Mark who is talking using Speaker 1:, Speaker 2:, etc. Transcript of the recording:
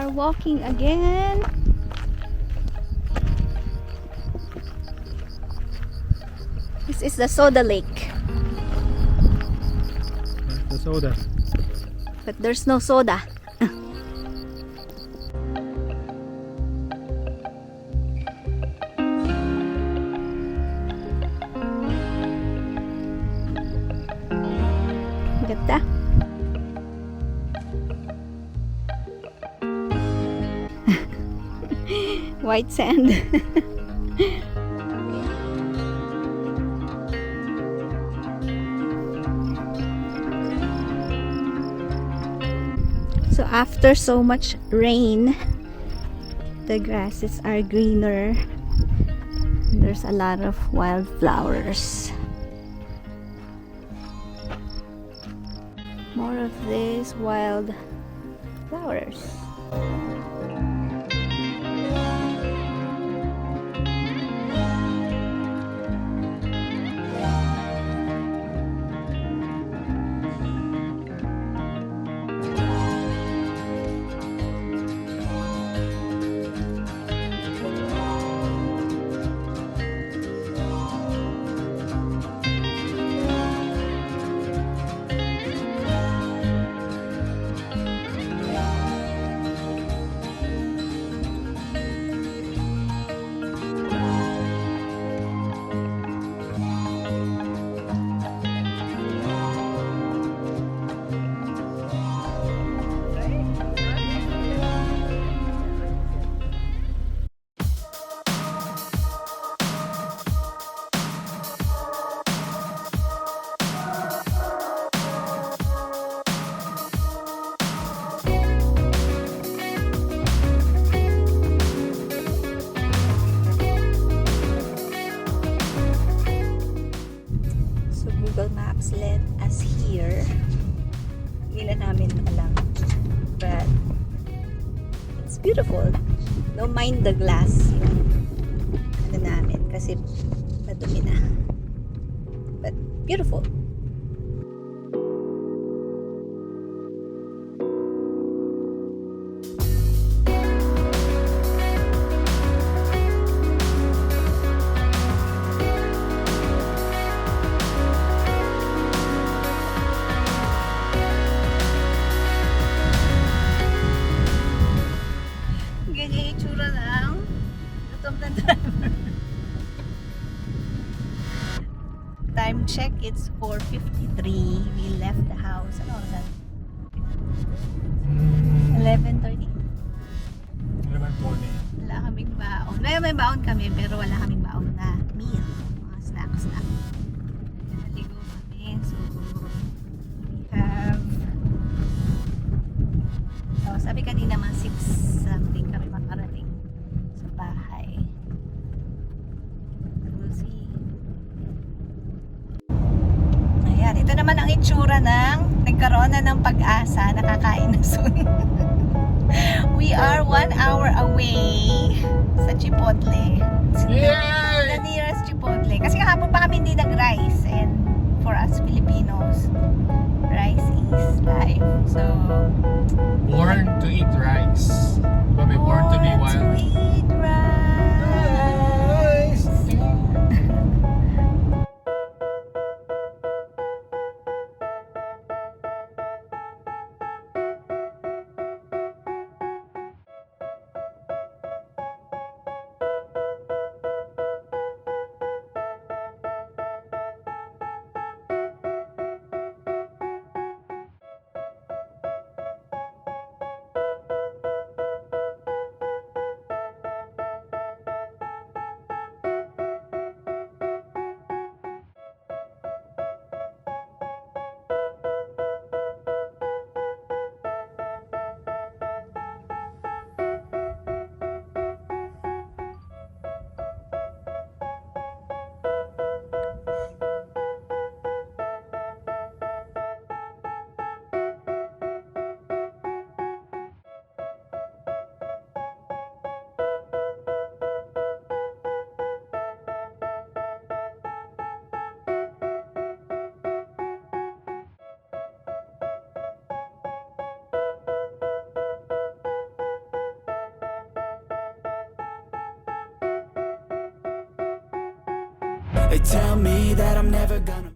Speaker 1: are walking again. This is the soda lake.
Speaker 2: The soda.
Speaker 1: But there's no soda. Ganda. White sand. So after so much rain, the grasses are greener. There's a lot of wildflowers. More of these wild flowers. Google Maps led us here. Hindi na namin alam. But it's beautiful. Don't mind the glass yung ano namin kasi madumi na. But beautiful. Ganyan yung itsura ng gutom na driver. Time check, it's 4:53. We left the house. Ano oras? 11:30?
Speaker 2: 11:20.
Speaker 1: Wala kaming baon. May baon kami pero wala kaming baon na meal. Mga snacks na. Naligo kami. So, we have sabi kanina mga 6 something kami makarating sa bahay. We'll see. Ayan, ito naman ang itsura ng nagkaroon na ng pag-asa, nakakain na soon. We are 1 hour away sa Chipotle.
Speaker 2: Yay!
Speaker 1: The nearest Chipotle. Kasi kahapon pa kami hindi nag-rice. And for us Filipinos, rice is life. So,
Speaker 2: Born to eat rice. But we born to be wild.
Speaker 1: To eat rice.
Speaker 3: They tell me that I'm never